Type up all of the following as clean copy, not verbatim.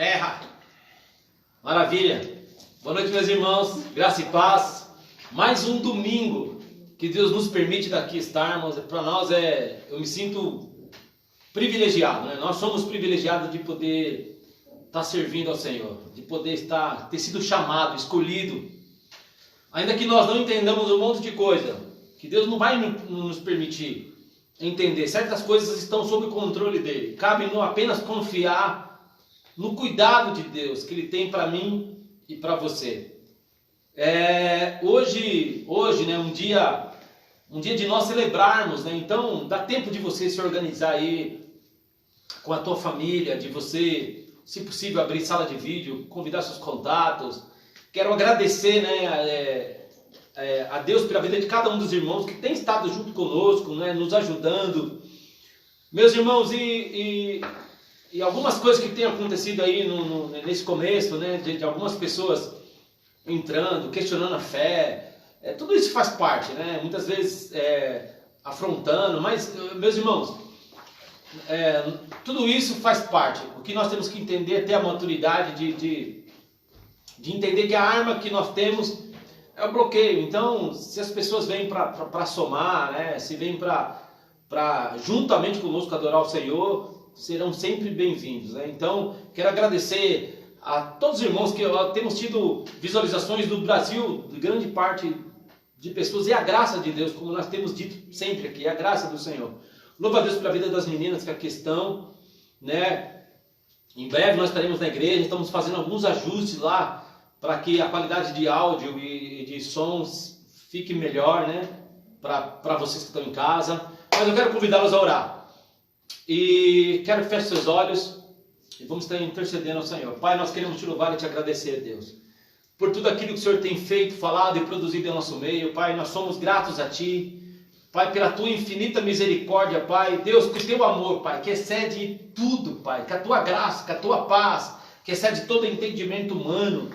Terra. Maravilha. Boa noite, meus irmãos. Graça e paz. Mais um domingo que Deus nos permite daqui estarmos. Para nós eu me sinto privilegiado, né? Nós somos privilegiados de poder estar servindo ao Senhor, de poder ter sido chamado, escolhido. Ainda que nós não entendamos um monte de coisa, que Deus não vai nos permitir entender. Certas coisas estão sob o controle dele. Cabe não apenas confiar no cuidado de Deus que ele tem para mim e para você. Hoje, né, um dia de nós celebrarmos, né? Então dá tempo de você se organizar aí com a tua família, de você, se possível, abrir sala de vídeo, convidar seus contatos. Quero agradecer, né, a Deus pela vida de cada um dos irmãos que tem estado junto conosco, né, nos ajudando. Meus irmãos, e algumas coisas que têm acontecido aí nesse começo, né, de algumas pessoas entrando, questionando a fé, tudo isso faz parte, né, muitas vezes afrontando, mas, meus irmãos, tudo isso faz parte. O que nós temos que entender é ter a maturidade de entender que a arma que nós temos é o bloqueio. Então, se as pessoas vêm para somar, né, se vêm para juntamente conosco adorar o Senhor, serão sempre bem-vindos, né? Então, quero agradecer a todos os irmãos que temos tido visualizações do Brasil, de grande parte de pessoas, e a graça de Deus, como nós temos dito sempre aqui, a graça do Senhor. Louva a Deus pela vida das meninas que aqui estão, né? Em breve nós estaremos na igreja, estamos fazendo alguns ajustes lá, para que a qualidade de áudio e de sons fique melhor, né? Para vocês que estão em casa. Mas eu quero convidá-los a orar. E quero que feche seus olhos e vamos estar intercedendo ao Senhor. Pai, nós queremos te louvar e te agradecer, Deus, por tudo aquilo que o Senhor tem feito, falado e produzido em nosso meio. Pai, nós somos gratos a Ti. Pai, pela Tua infinita misericórdia, Pai. Deus, que o Teu amor, Pai, que excede tudo, Pai. Que a Tua graça, que a Tua paz, que excede todo entendimento humano.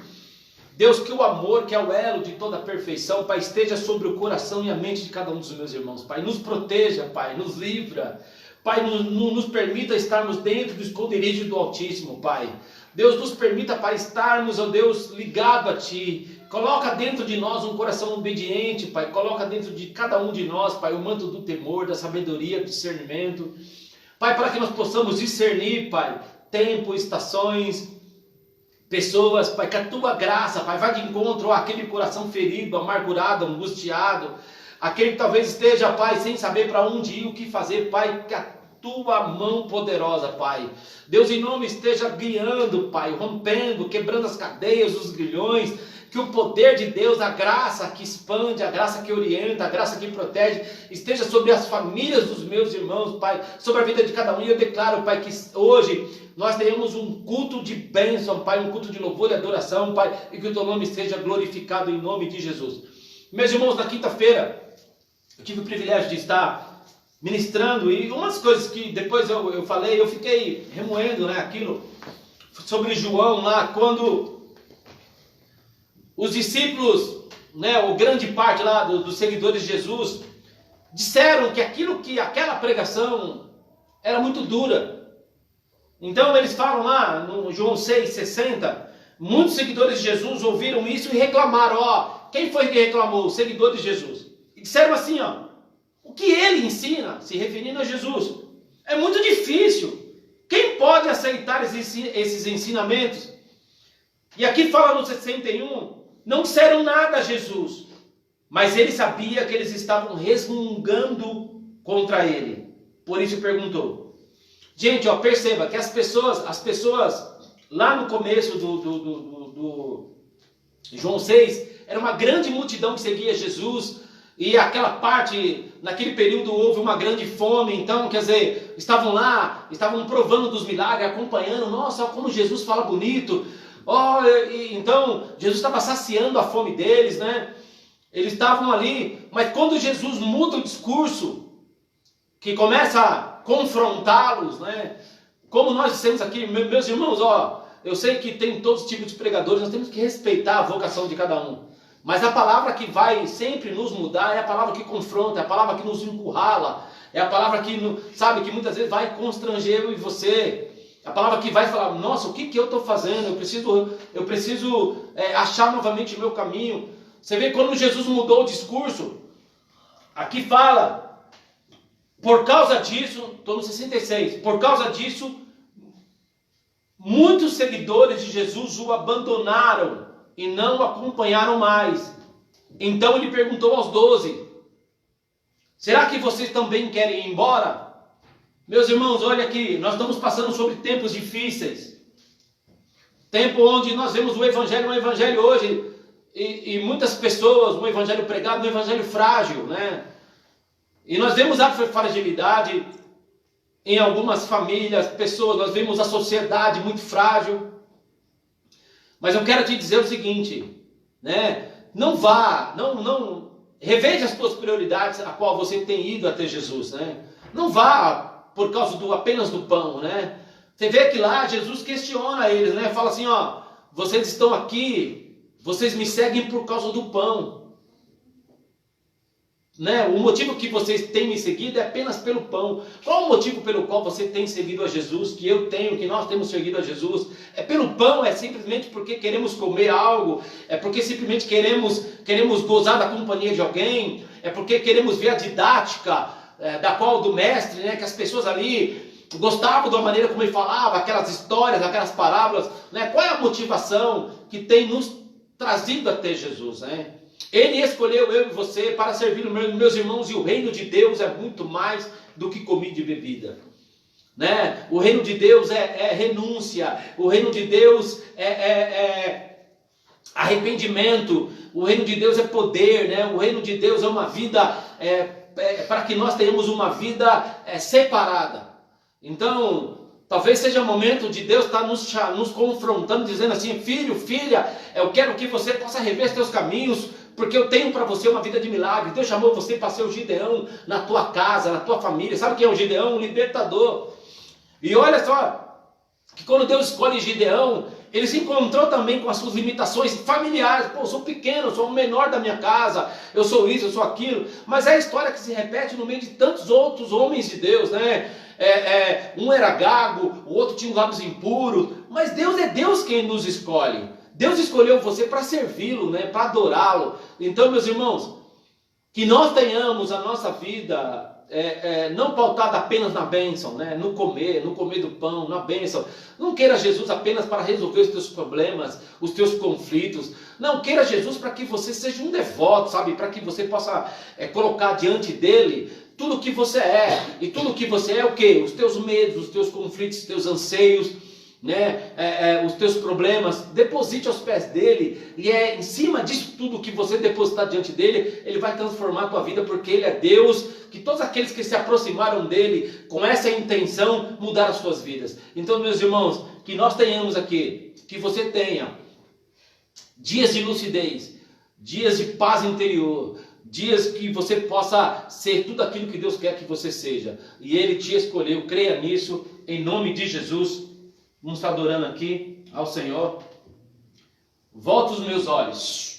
Deus, que o amor, que é o elo de toda a perfeição, Pai, esteja sobre o coração e a mente de cada um dos meus irmãos. Pai, nos proteja, Pai, nos livra. Pai, nos permita estarmos dentro do esconderijo do Altíssimo, Pai. Deus, nos permita, Pai, estarmos, ó Deus, ligado a Ti. Coloca dentro de nós um coração obediente, Pai. Coloca dentro de cada um de nós, Pai, o manto do temor, da sabedoria, do discernimento. Pai, para que nós possamos discernir, Pai, tempo, estações, pessoas, Pai, que a Tua graça, Pai, vai de encontro àquele coração ferido, amargurado, angustiado, aquele que talvez esteja, Pai, sem saber para onde ir, o que fazer, Pai, que a Tua mão poderosa, Pai, Deus em nome esteja guiando, Pai, rompendo, quebrando as cadeias, os grilhões, que o poder de Deus, a graça que expande, a graça que orienta, a graça que protege, esteja sobre as famílias dos meus irmãos, Pai, sobre a vida de cada um. E eu declaro, Pai, que hoje nós tenhamos um culto de bênção, Pai, um culto de louvor e adoração, Pai, e que o Teu nome seja glorificado em nome de Jesus. Meus irmãos, na quinta-feira, eu tive o privilégio de estar ministrando, e umas coisas que depois eu falei, eu fiquei remoendo, né, aquilo, sobre João lá, quando os discípulos, né, ou grande parte lá dos seguidores de Jesus, disseram que aquela pregação era muito dura. Então eles falam lá no João 6,60, muitos seguidores de Jesus ouviram isso e reclamaram. Quem foi que reclamou? Os seguidores de Jesus. E disseram assim, o que ele ensina, se referindo a Jesus, é muito difícil. Quem pode aceitar esses ensinamentos? E aqui fala no 61, não disseram nada a Jesus, mas ele sabia que eles estavam resmungando contra ele. Por isso perguntou. Gente, perceba que as pessoas lá no começo do João 6, era uma grande multidão que seguia Jesus, e aquela parte, naquele período houve uma grande fome, então, quer dizer, estavam lá, estavam provando dos milagres, acompanhando, nossa, como Jesus fala bonito. Então Jesus estava saciando a fome deles, né? Eles estavam ali, mas quando Jesus muda o discurso, que começa a confrontá-los, né? Como nós dissemos aqui, meus irmãos, eu sei que tem todos os tipos de pregadores, nós temos que respeitar a vocação de cada um. Mas a palavra que vai sempre nos mudar é a palavra que confronta, é a palavra que nos encurrala, é a palavra que, sabe, que muitas vezes vai constranger eu e você. A palavra que vai falar, nossa, o que eu estou fazendo? Eu preciso achar novamente o meu caminho. Você vê quando Jesus mudou o discurso, aqui fala, por causa disso, estou no 66, por causa disso, muitos seguidores de Jesus o abandonaram e não o acompanharam mais. Então ele perguntou aos 12, será que vocês também querem ir embora? Meus irmãos, olha aqui, nós estamos passando sobre tempos difíceis. Tempo onde nós vemos um evangelho hoje, e muitas pessoas, um evangelho pregado, um evangelho frágil, né? E nós vemos a fragilidade em algumas famílias, pessoas, nós vemos a sociedade muito frágil. Mas eu quero te dizer o seguinte, né? Não reveja as suas prioridades, a qual você tem ido até Jesus, né? Não vá por causa apenas do pão, né? Você vê que lá Jesus questiona eles, né? Fala assim, ó, vocês estão aqui, vocês me seguem por causa do pão, né? O motivo que vocês têm me seguido é apenas pelo pão. Qual o motivo pelo qual você tem seguido a Jesus, que nós temos seguido a Jesus? É pelo pão, é simplesmente porque queremos comer algo, é porque simplesmente queremos gozar da companhia de alguém, é porque queremos ver a didática do mestre, né? Que as pessoas ali gostavam da maneira como ele falava, aquelas histórias, aquelas parábolas, né? Qual é a motivação que tem nos trazido até Jesus, né? Ele escolheu eu e você para servir meus irmãos, e o reino de Deus é muito mais do que comida e bebida, né? O reino de Deus é renúncia, o reino de Deus é arrependimento, o reino de Deus é poder, né? O reino de Deus é uma vida, para que nós tenhamos uma vida separada. Então, talvez seja o momento de Deus estar nos confrontando, dizendo assim, filho, filha, eu quero que você possa rever os teus caminhos, porque eu tenho para você uma vida de milagre. Deus chamou você para ser o Gideão na tua casa, na tua família. Sabe quem é o Gideão? Um libertador. E olha só, que quando Deus escolhe Gideão, ele se encontrou também com as suas limitações familiares. Pô, eu sou pequeno, eu sou o menor da minha casa, eu sou isso, eu sou aquilo. Mas é a história que se repete no meio de tantos outros homens de Deus, né? Um era gago, o outro tinha os lábios impuros. Mas Deus é Deus quem nos escolhe. Deus escolheu você para servi-lo, né? Para adorá-lo. Então, meus irmãos, que nós tenhamos a nossa vida não pautada apenas na bênção, né? No comer do pão, na bênção. Não queira Jesus apenas para resolver os teus problemas, os teus conflitos. Não, queira Jesus para que você seja um devoto, sabe? Para que você possa colocar diante dele tudo o que você é. E tudo o que você é o quê? Os teus medos, os teus conflitos, os teus anseios, né? Os teus problemas. Deposite aos pés dele, e em cima disso tudo que você depositar diante dele, ele vai transformar a tua vida, porque ele é Deus, que todos aqueles que se aproximaram dele com essa intenção mudaram as suas vidas. Então, meus irmãos, que nós tenhamos aqui, que você tenha dias de lucidez, dias de paz interior, dias que você possa ser tudo aquilo que Deus quer que você seja, e ele te escolheu. Creia nisso, em nome de Jesus. Vamos estar adorando aqui ao Senhor. Volta os meus olhos.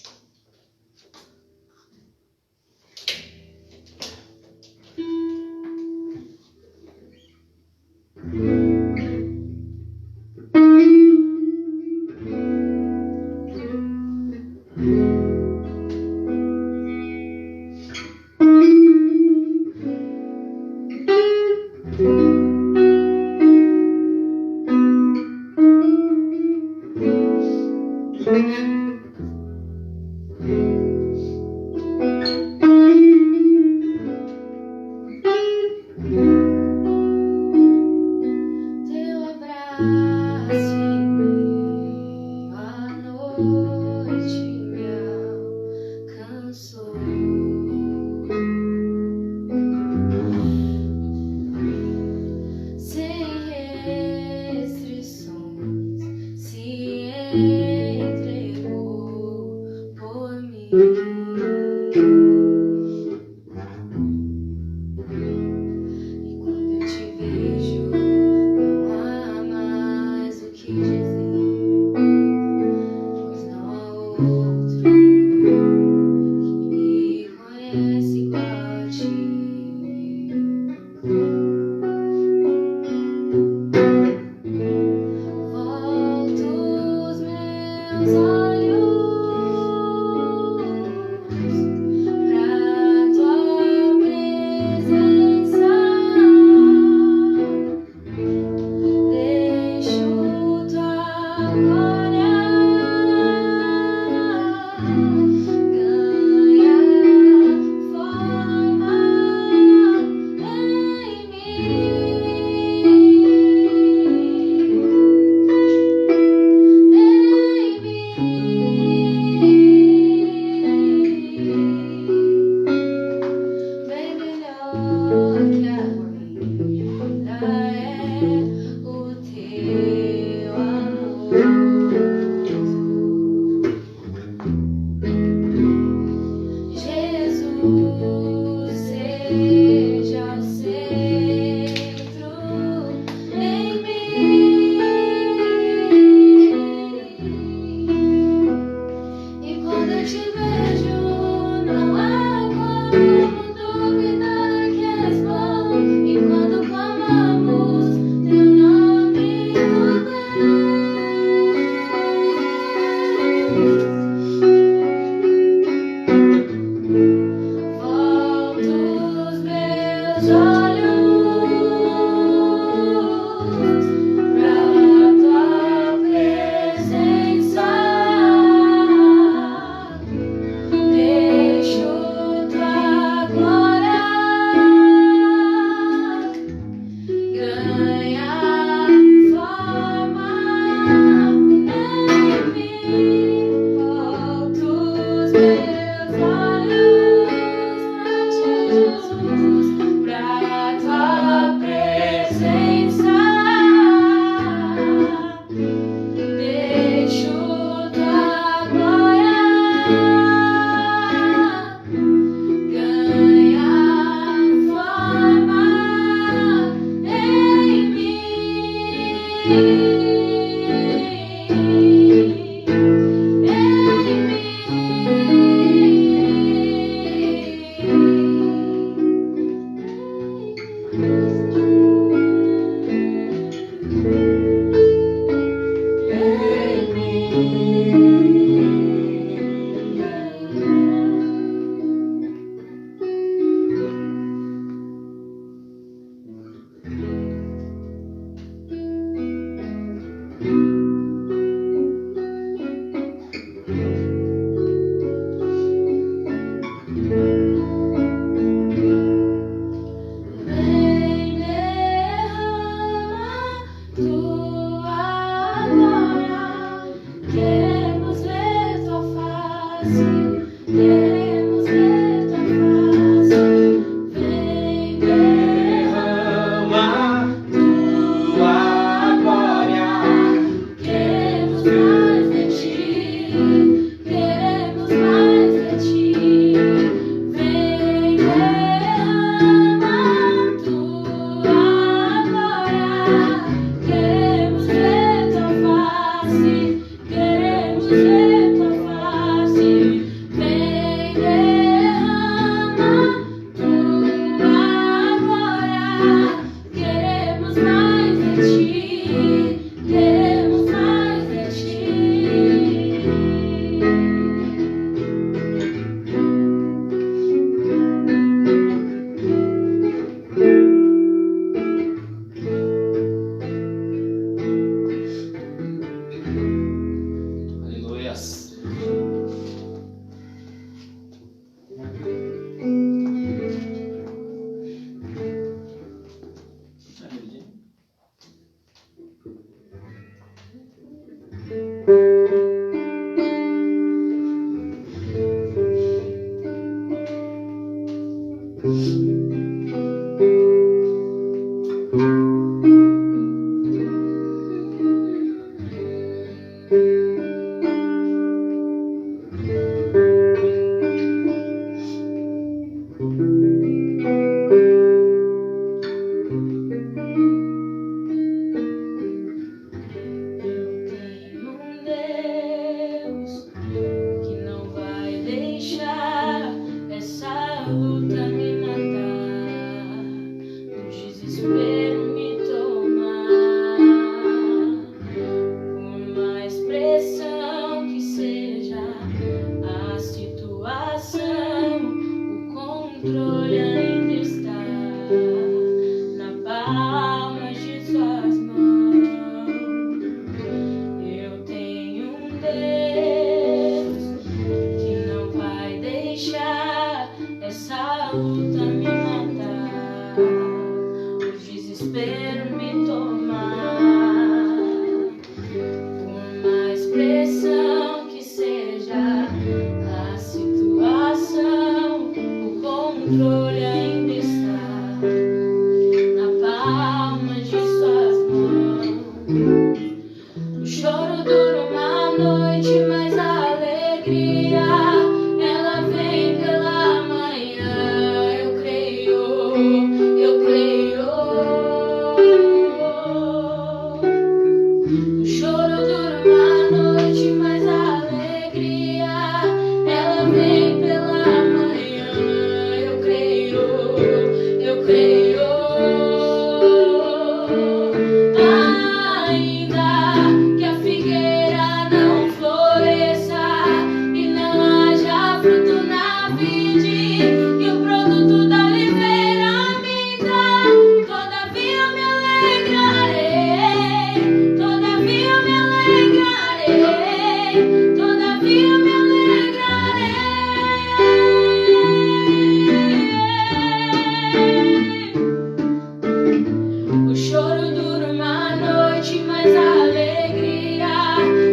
O choro dura uma noite, mas a alegria,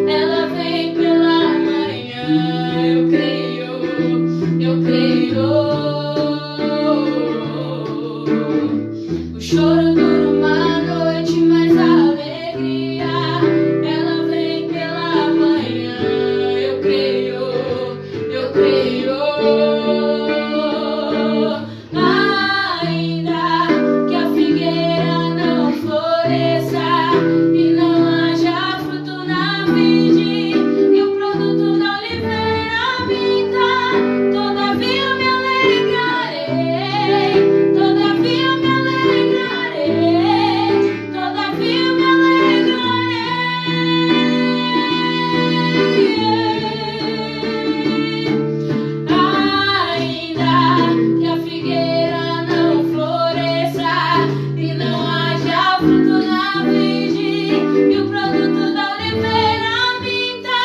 ela vem pela manhã. Eu creio, eu creio. O choro dura uma noite, mas a alegria, ela vem pela manhã. Eu creio, eu creio. Ainda que a figueira não floresça e não haja fruto na vide e o produto da oliveira minta, todavia eu me alegrarei, todavia eu me alegrarei, todavia eu me alegrarei. Ainda que a figueira não floresça e não haja fruto na vide e o produto da oliveira minta,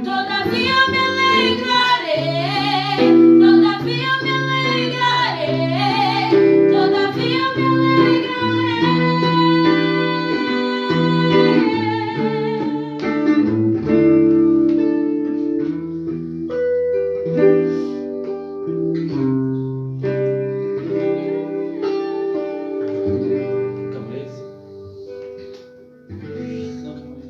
todavia eu me alegrarei, todavia eu me alegrarei, todavia eu me Cambrês? Não, Cambrês.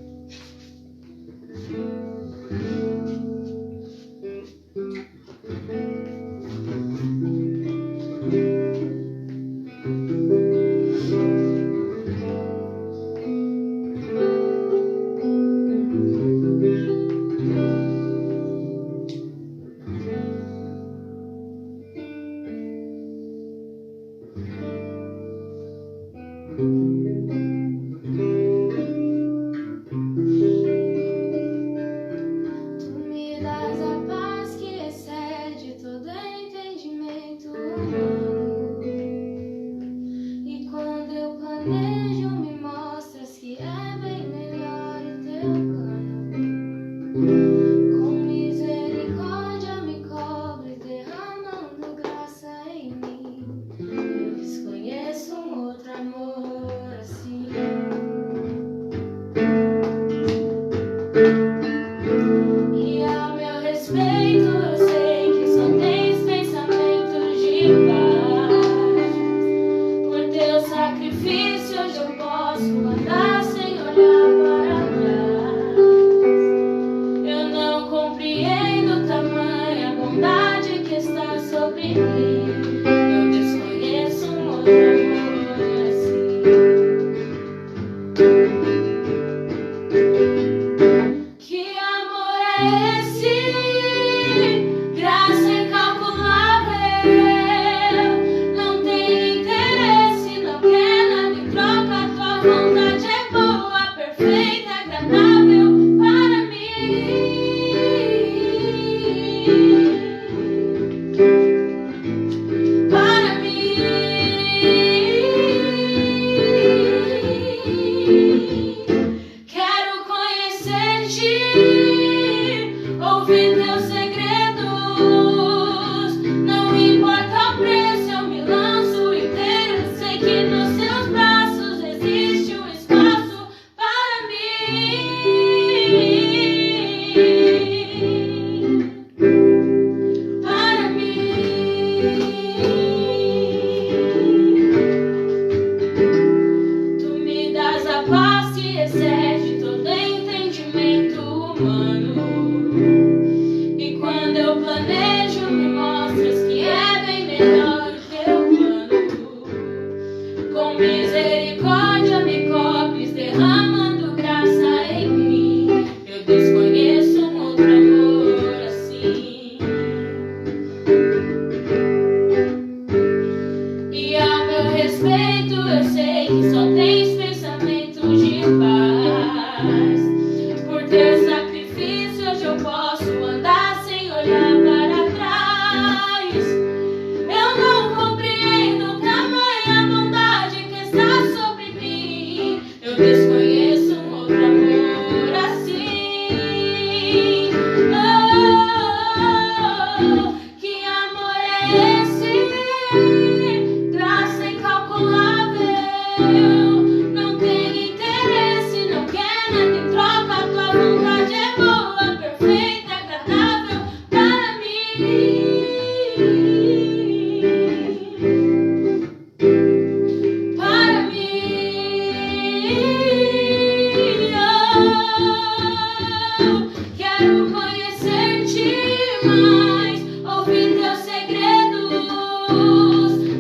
Tu me das a paz que excede todo entendimento humano. E quando eu planejo, me mostras que é bem melhor o teu plano. Com misericórdia me cobre, derramando graça em mim. Eu desconheço um outro amor assim. E a meu respeito eu sei que só tens pensamentos de paz. Por teu sacrifício hoje eu posso andar sem olhar para trás. Eu não compreendo tamanha bondade que está sobre mim. Eu desconheço um outro amor assim. Que amor é esse? Graça incalculável. Não tem interesse, não quer nada em troca, tua vontade Quero conhecer-te mais, ouvir teus segredos.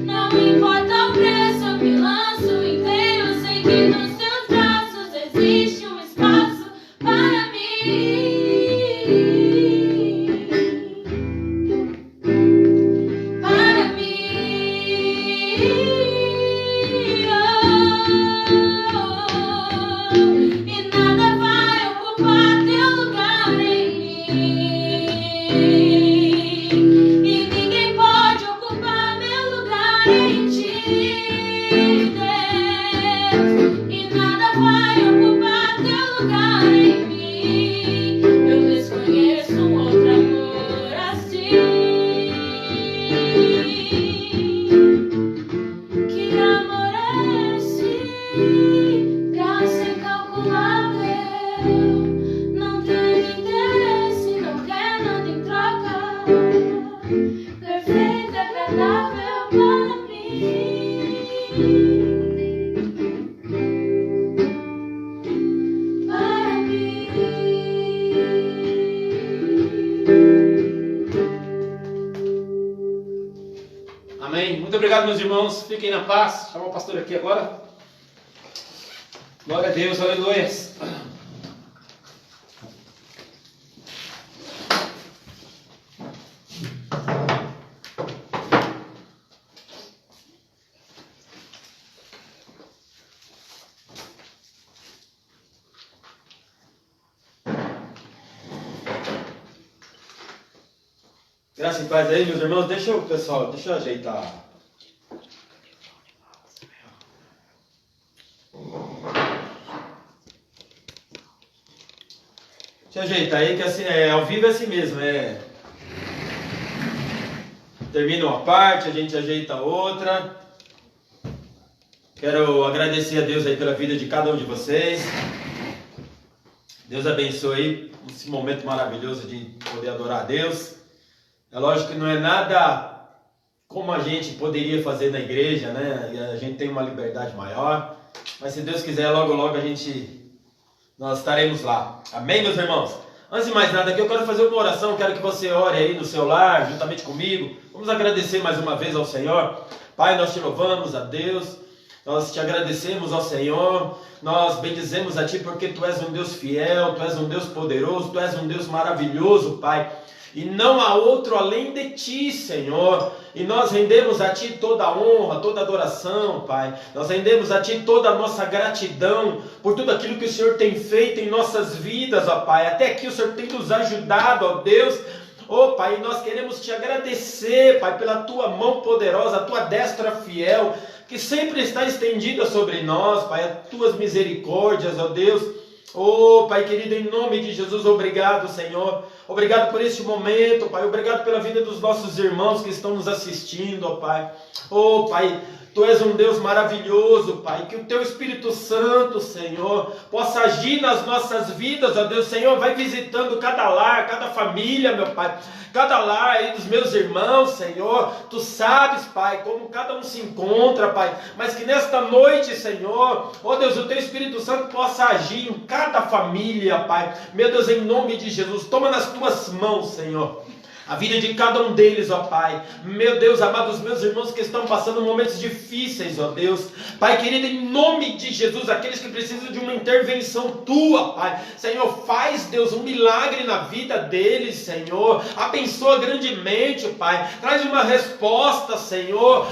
Não importa o preço, eu me lanço inteiro. Sei que nos teus braços existe um espaço para mim. Para mim. E nada vai ocupar teu lugar em mim. E ninguém pode ocupar meu lugar em ti, Deus. E nada vai ocupar teu lugar em mim. Eu desconheço um outro amor assim. Que amor é esse? Graça incalculável. Não tem interesse, não quer nada em troca. Perfeito, agradável para mim. Para mim. Amém. Muito obrigado, meus irmãos. Fiquem na paz. Chama o pastor aqui agora. Glória a Deus, aleluia. Graça e paz aí, meus irmãos. Deixa eu ajeitar. Deixa eu ajeitar aí, que assim, ao vivo é assim mesmo, termina uma parte, a gente ajeita a outra. Quero agradecer a Deus aí pela vida de cada um de vocês. Deus abençoe aí esse momento maravilhoso de poder adorar a Deus. É lógico que não é nada como a gente poderia fazer na igreja, né? A gente tem uma liberdade maior. Mas se Deus quiser, logo logo nós estaremos lá. Amém, meus irmãos? Antes de mais nada aqui, eu quero fazer uma oração. Quero que você ore aí no seu lar, juntamente comigo. Vamos agradecer mais uma vez ao Senhor. Pai, nós te louvamos a Deus. Nós te agradecemos ao Senhor. Nós bendizemos a Ti porque Tu és um Deus fiel, Tu és um Deus poderoso, Tu és um Deus maravilhoso, Pai. E não há outro além de Ti, Senhor. E nós rendemos a Ti toda a honra, toda a adoração, Pai. Nós rendemos a Ti toda a nossa gratidão por tudo aquilo que o Senhor tem feito em nossas vidas, ó Pai. Até aqui o Senhor tem nos ajudado, ó Deus. Ó Pai, nós queremos Te agradecer, Pai, pela Tua mão poderosa, a Tua destra fiel, que sempre está estendida sobre nós, Pai, as Tuas misericórdias, ó Deus. Oh, Pai querido, em nome de Jesus, obrigado, Senhor. Obrigado por este momento, Pai. Obrigado pela vida dos nossos irmãos que estão nos assistindo, ó Pai. Oh, Pai, Tu és um Deus maravilhoso, Pai. Que o Teu Espírito Santo, Senhor, possa agir nas nossas vidas, ó Deus. Senhor, vai visitando cada lar, cada família, meu Pai. Cada lar aí dos meus irmãos, Senhor. Tu sabes, Pai, como cada um se encontra, Pai. Mas que nesta noite, Senhor, ó Deus, o Teu Espírito Santo possa agir em cada família, Pai. Meu Deus, em nome de Jesus, toma nas Tuas mãos, Senhor, a vida de cada um deles, ó Pai. Meu Deus, amados meus irmãos que estão passando momentos difíceis, ó Deus. Pai querido, em nome de Jesus, aqueles que precisam de uma intervenção Tua, Pai. Senhor, faz, Deus, um milagre na vida deles, Senhor. Abençoa grandemente, Pai. Traz uma resposta, Senhor,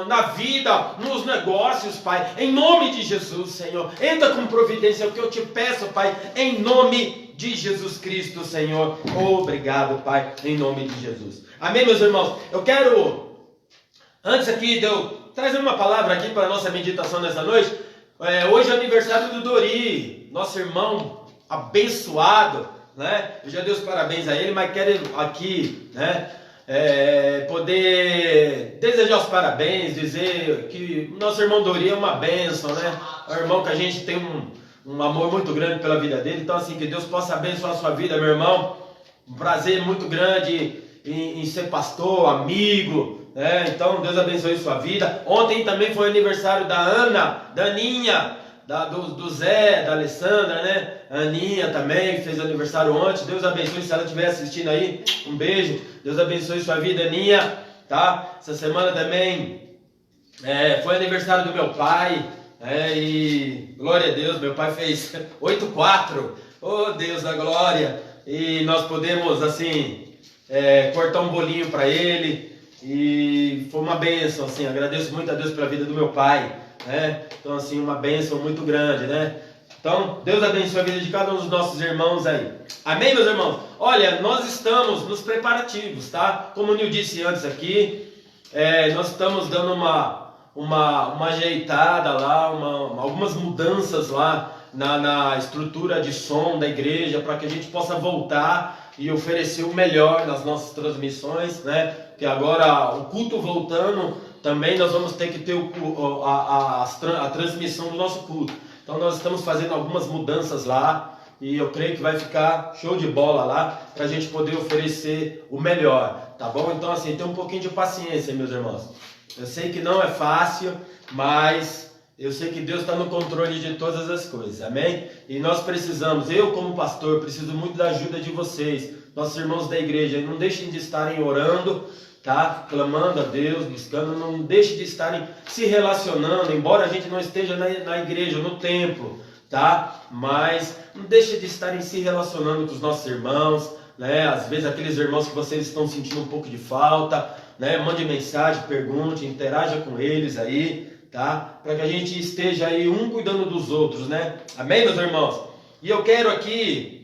na vida, nos negócios, Pai. Em nome de Jesus, Senhor. Entra com providência, é o que eu te peço, Pai, em nome de Jesus Cristo, Senhor. Obrigado, Pai, em nome de Jesus. Amém, meus irmãos? Eu quero, antes aqui de eu trazer uma palavra aqui para a nossa meditação nessa noite. Hoje é aniversário do Dori, nosso irmão abençoado, né? Eu já dei os parabéns a ele, mas quero aqui, né, poder desejar os parabéns, dizer que o nosso irmão Dori é uma bênção, né? É um irmão que a gente tem um amor muito grande pela vida dele. Então assim, que Deus possa abençoar a sua vida, meu irmão. Um prazer muito grande em ser pastor, amigo, Então Deus abençoe sua vida. Ontem também foi aniversário da Ana, da Aninha, do Zé, da Alessandra, né? A Aninha também fez aniversário ontem. Deus abençoe, se ela estiver assistindo aí, um beijo. Deus abençoe sua vida, Aninha, tá? Essa semana também foi aniversário do meu pai, e glória a Deus, meu pai fez 84, oh Deus da glória, e nós podemos assim cortar um bolinho para ele, e foi uma bênção, assim, agradeço muito a Deus pela vida do meu pai, né? Então assim, uma bênção muito grande, né? Então, Deus abençoe a vida de cada um dos nossos irmãos aí. Amém, meus irmãos? Olha, nós estamos nos preparativos, tá? Como o Nil disse antes aqui, nós estamos dando uma ajeitada lá, algumas mudanças lá na estrutura de som da igreja, para que a gente possa voltar e oferecer o melhor nas nossas transmissões, né? Porque agora, o culto voltando, também nós vamos ter que ter a transmissão do nosso culto. Então nós estamos fazendo algumas mudanças lá, e eu creio que vai ficar show de bola lá, para a gente poder oferecer o melhor, tá bom? Então assim, tem um pouquinho de paciência, meus irmãos. Eu sei que não é fácil, mas eu sei que Deus está no controle de todas as coisas, amém? E nós precisamos, eu como pastor, preciso muito da ajuda de vocês, nossos irmãos da igreja. Não deixem de estarem orando, tá? Clamando a Deus, buscando, não deixem de estarem se relacionando, embora a gente não esteja na igreja, no templo, tá? Mas não deixem de estarem se relacionando com os nossos irmãos, né? Às vezes aqueles irmãos que vocês estão sentindo um pouco de falta, né? Mande mensagem, pergunte, interaja com eles aí, tá? Para que a gente esteja aí um cuidando dos outros, né? Amém, meus irmãos? E eu quero aqui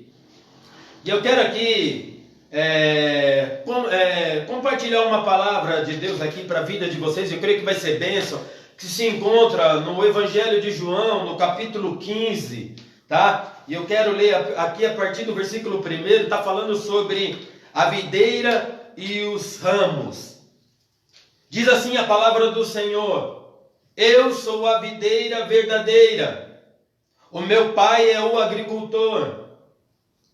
compartilhar uma palavra de Deus aqui para a vida de vocês. Eu creio que vai ser bênção, que se encontra no Evangelho de João, no capítulo 15, tá? E eu quero ler aqui a partir do versículo 1, está falando sobre a videira e os ramos. Diz assim a palavra do Senhor: eu sou a videira verdadeira, o meu pai é o agricultor.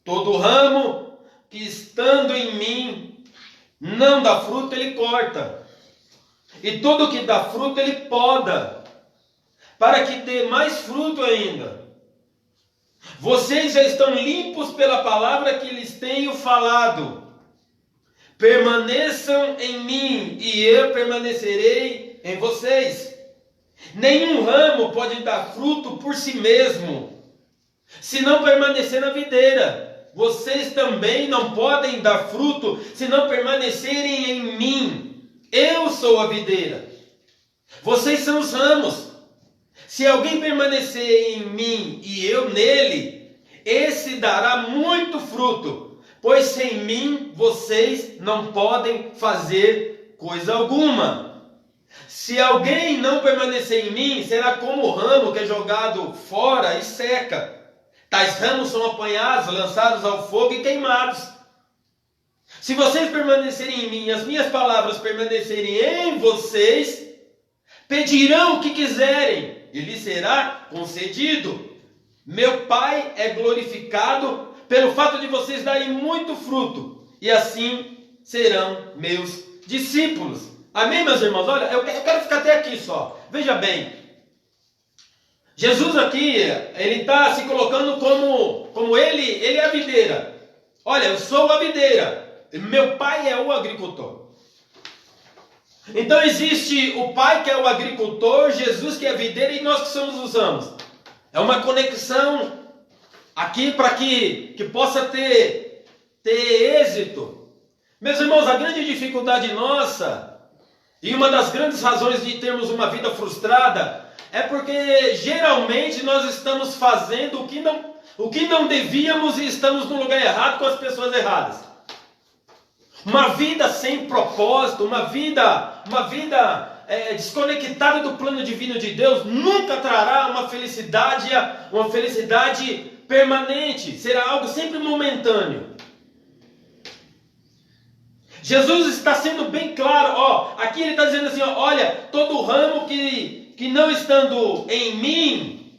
Todo ramo que estando em mim não dá fruto, ele corta, e todo que dá fruto ele poda, para que dê mais fruto ainda. Vocês já estão limpos pela palavra que lhes tenho falado. Permaneçam em mim e eu permanecerei em vocês. Nenhum ramo pode dar fruto por si mesmo, se não permanecer na videira. Vocês também não podem dar fruto se não permanecerem em mim. Eu sou a videira, vocês são os ramos. Se alguém permanecer em mim e eu nele, esse dará muito fruto, pois sem mim vocês não podem fazer coisa alguma. Se alguém não permanecer em mim, será como o ramo que é jogado fora e seca. Tais ramos são apanhados, lançados ao fogo e queimados. Se vocês permanecerem em mim e as minhas palavras permanecerem em vocês, pedirão o que quiserem e lhes será concedido. Meu Pai é glorificado pelo fato de vocês darem muito fruto, e assim serão meus discípulos. Amém, meus irmãos? Olha, eu quero ficar até aqui só. Veja bem, Jesus aqui, ele está se colocando como ele é a videira. Olha, eu sou a videira, meu pai é o agricultor. Então existe o pai que é o agricultor, Jesus que é a videira e nós que somos os ramos. É uma conexão aqui para que possa ter êxito. Meus irmãos, a grande dificuldade nossa, e uma das grandes razões de termos uma vida frustrada, é porque geralmente nós estamos fazendo o que não devíamos e estamos no lugar errado com as pessoas erradas. Uma vida sem propósito, uma vida desconectada do plano divino de Deus, nunca trará uma felicidade permanente. Será algo sempre momentâneo. Jesus está sendo bem claro, aqui ele está dizendo assim, olha, todo ramo que não estando em mim,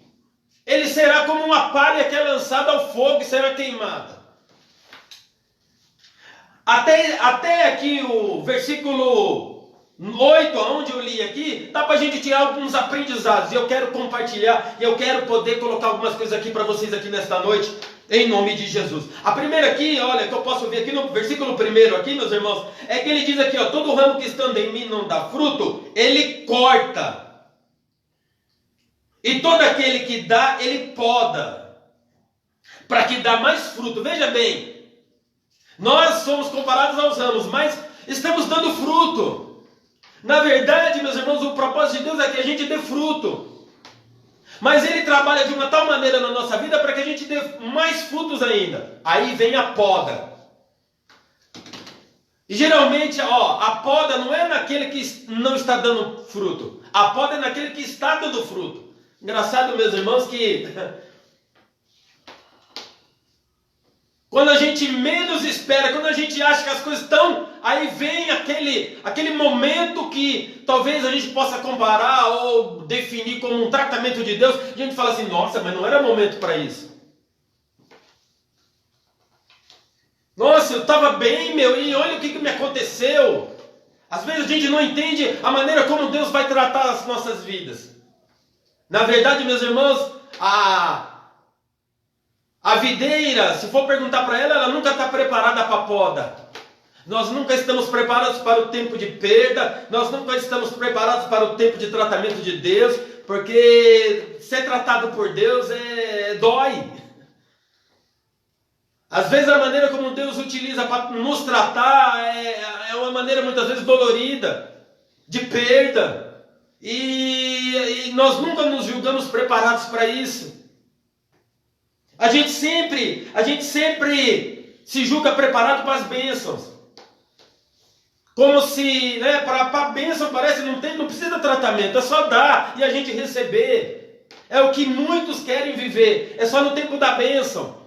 ele será como uma palha que é lançada ao fogo e será queimada. Até aqui o versículo 8, onde eu li aqui, dá para a gente tirar alguns aprendizados. E eu quero compartilhar, e eu quero poder colocar algumas coisas aqui para vocês aqui nesta noite, em nome de Jesus. A primeira aqui, olha, que eu posso ver aqui no versículo 1 aqui, meus irmãos, é que ele diz aqui, ó, todo ramo que estando em mim não dá fruto, ele corta. E todo aquele que dá, ele poda, para que dá mais fruto. Veja bem, nós somos comparados aos ramos, mas estamos dando fruto. Na verdade, meus irmãos, o propósito de Deus é que a gente dê fruto. Mas Ele trabalha de uma tal maneira na nossa vida para que a gente dê mais frutos ainda. Aí vem a poda. E geralmente, a poda não é naquele que não está dando fruto. A poda é naquele que está dando fruto. Engraçado, meus irmãos, que quando a gente menos espera, quando a gente acha que as coisas estão, aí vem aquele momento que talvez a gente possa comparar ou definir como um tratamento de Deus. A gente fala assim, nossa, mas não era momento para isso. Nossa, eu estava bem, e olha o que me aconteceu. Às vezes a gente não entende a maneira como Deus vai tratar as nossas vidas. Na verdade, meus irmãos, a videira, se for perguntar para ela nunca está preparada para a poda. Nós nunca estamos preparados para o tempo de perda, nós nunca estamos preparados para o tempo de tratamento de Deus, porque ser tratado por Deus dói. Às vezes a maneira como Deus utiliza para nos tratar é uma maneira muitas vezes dolorida, de perda. E nós nunca nos julgamos preparados para isso. A gente sempre se julga preparado para as bênçãos. Como se, para a bênção parece não precisa tratamento, é só dar e a gente receber. É o que muitos querem viver, é só no tempo da bênção.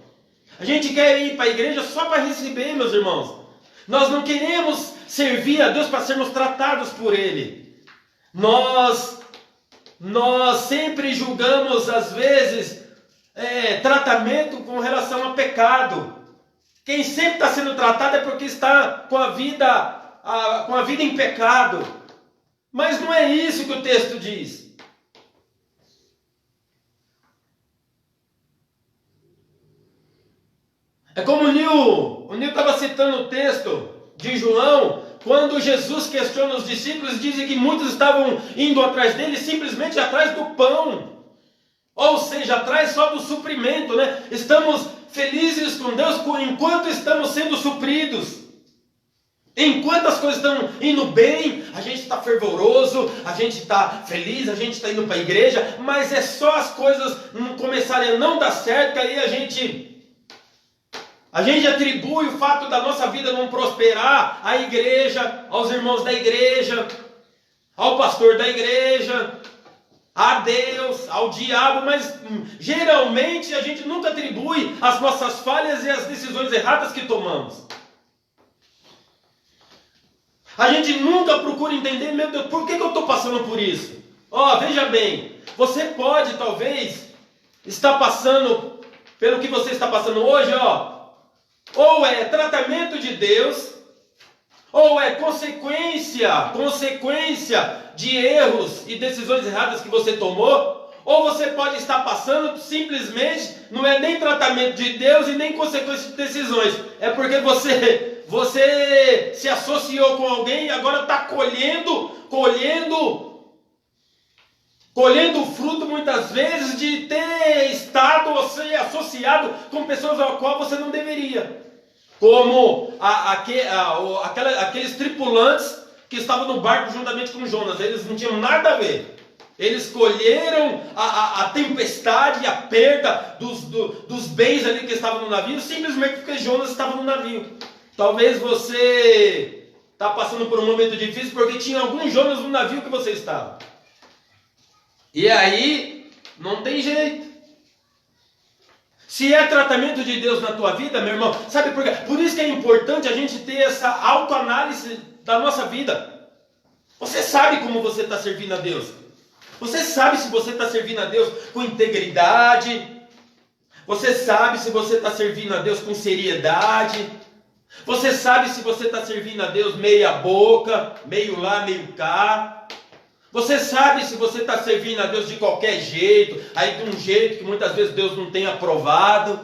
A gente quer ir para a igreja só para receber, meus irmãos. Nós não queremos servir a Deus para sermos tratados por Ele. Nós sempre julgamos, às vezes, tratamento com relação a pecado. Quem sempre está sendo tratado é porque está com a vida em pecado. Mas não é isso que o texto diz. É como o Nil estava citando o texto de João, quando Jesus questiona os discípulos, dizem que muitos estavam indo atrás dele, simplesmente atrás do pão. Ou seja, atrás só do suprimento, né? Estamos felizes com Deus enquanto estamos sendo supridos. Enquanto as coisas estão indo bem, a gente está fervoroso, a gente está feliz, a gente está indo para a igreja, mas é só as coisas começarem a não dar certo, que aí a gente atribui o fato da nossa vida não prosperar à igreja, aos irmãos da igreja, ao pastor da igreja, a Deus, ao diabo, mas geralmente a gente nunca atribui as nossas falhas e as decisões erradas que tomamos. A gente nunca procura entender, meu Deus, por que eu estou passando por isso? Veja bem, você pode talvez estar passando pelo que você está passando hoje, ou é tratamento de Deus, ou é consequência de erros e decisões erradas que você tomou, ou você pode estar passando simplesmente, não é nem tratamento de Deus e nem consequência de decisões, é porque você se associou com alguém e agora está colhendo o fruto muitas vezes de ter estado ou ser associado com pessoas ao qual você não deveria. Como aqueles tripulantes que estavam no barco juntamente com Jonas. Eles não tinham nada a ver. Eles colheram a tempestade, a perda dos bens ali que estavam no navio, simplesmente porque Jonas estava no navio. Talvez você está passando por um momento difícil porque tinha algum Jonas no navio que você estava. E aí, não tem jeito. Se é tratamento de Deus na tua vida, meu irmão, sabe por quê? Por isso que é importante a gente ter essa autoanálise da nossa vida. Você sabe como você está servindo a Deus. Você sabe se você está servindo a Deus com integridade. Você sabe se você está servindo a Deus com seriedade. Você sabe se você está servindo a Deus meia boca, meio lá, meio cá. Você sabe se você está servindo a Deus de qualquer jeito, aí de um jeito que muitas vezes Deus não tem aprovado.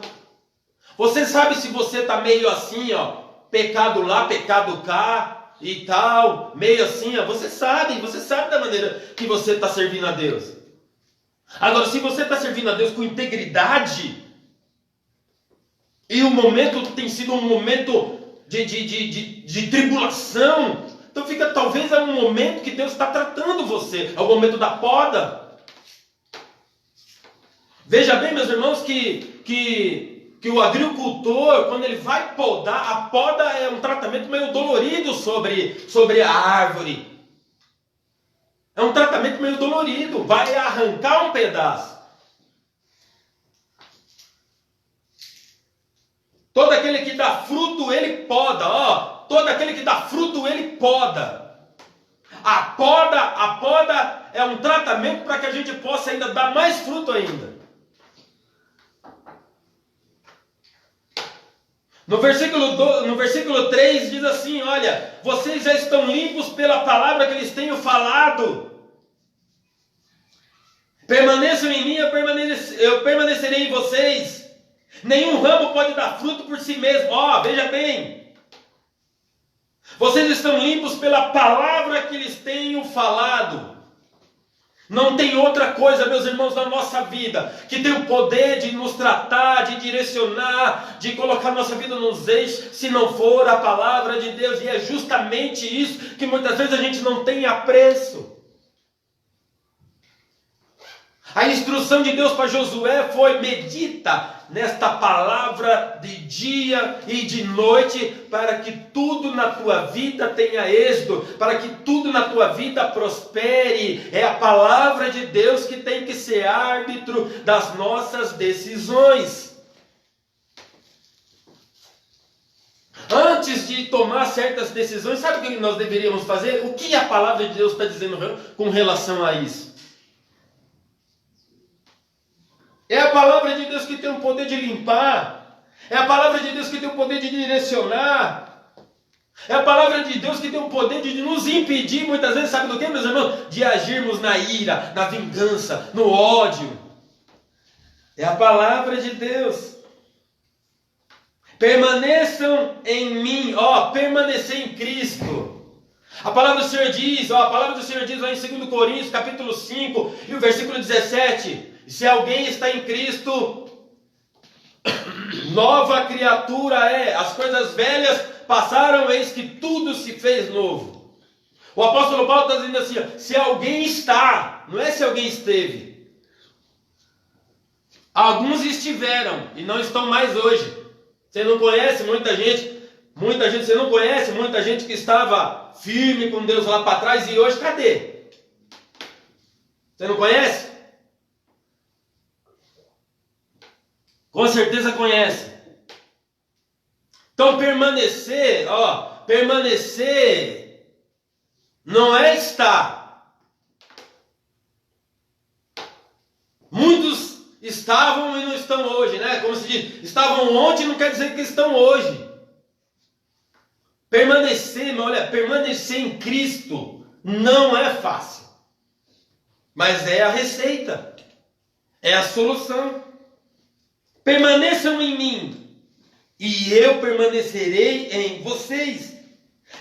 Você sabe se você está meio assim, ó, pecado lá, pecado cá e tal, meio assim, ó. Você sabe da maneira que você está servindo a Deus. Agora, se você está servindo a Deus com integridade, e o momento tem sido um momento de tribulação, então talvez é um momento que Deus está tratando você, é o momento da poda. Veja bem, meus irmãos, que o agricultor, quando ele vai podar, a poda é um tratamento meio dolorido sobre a árvore. É um tratamento meio dolorido, vai arrancar um pedaço. Todo aquele que dá fruto, ele poda, ó. Todo aquele que dá fruto, ele poda. A poda é um tratamento para que a gente possa ainda dar mais fruto ainda. No versículo 3 diz assim, olha, vocês já estão limpos pela palavra que lhes tenho falado. Permaneçam em mim, eu permanecerei em vocês. Nenhum ramo pode dar fruto por si mesmo. Ó, veja bem. Vocês estão limpos pela palavra que lhes tenho falado. Não tem outra coisa, meus irmãos, na nossa vida que tem o poder de nos tratar, de direcionar, de colocar nossa vida nos eixos, se não for a palavra de Deus. E é justamente isso que muitas vezes a gente não tem apreço. A instrução de Deus para Josué foi: medita nesta palavra de dia e de noite, para que tudo na tua vida tenha êxito, para que tudo na tua vida prospere. É a palavra de Deus que tem que ser árbitro das nossas decisões. Antes de tomar certas decisões, sabe o que nós deveríamos fazer? O que a palavra de Deus está dizendo com relação a isso? É a palavra de Deus que tem o poder de limpar. É a palavra de Deus que tem o poder de direcionar. É a palavra de Deus que tem o poder de nos impedir, muitas vezes, sabe do que, meus irmãos? De agirmos na ira, na vingança, no ódio. É a palavra de Deus. Permaneçam em mim, permanecer em Cristo. A palavra do Senhor diz lá em 2 Coríntios, capítulo 5, e o versículo 17... Se alguém está em Cristo, nova criatura é. As coisas velhas passaram, eis que tudo se fez novo. O apóstolo Paulo está dizendo assim, se alguém está, não é se alguém esteve. Alguns estiveram e não estão mais hoje. Você não conhece muita gente você não conhece muita gente que estava firme com Deus lá para trás e hoje cadê? Você não conhece? Com certeza conhece. Então permanecer não é estar. Muitos estavam e não estão hoje, né? Como se diz, estavam ontem não quer dizer que estão hoje. Permanecer em Cristo não é fácil. Mas é a receita. É a solução. Permaneçam em mim, e eu permanecerei em vocês.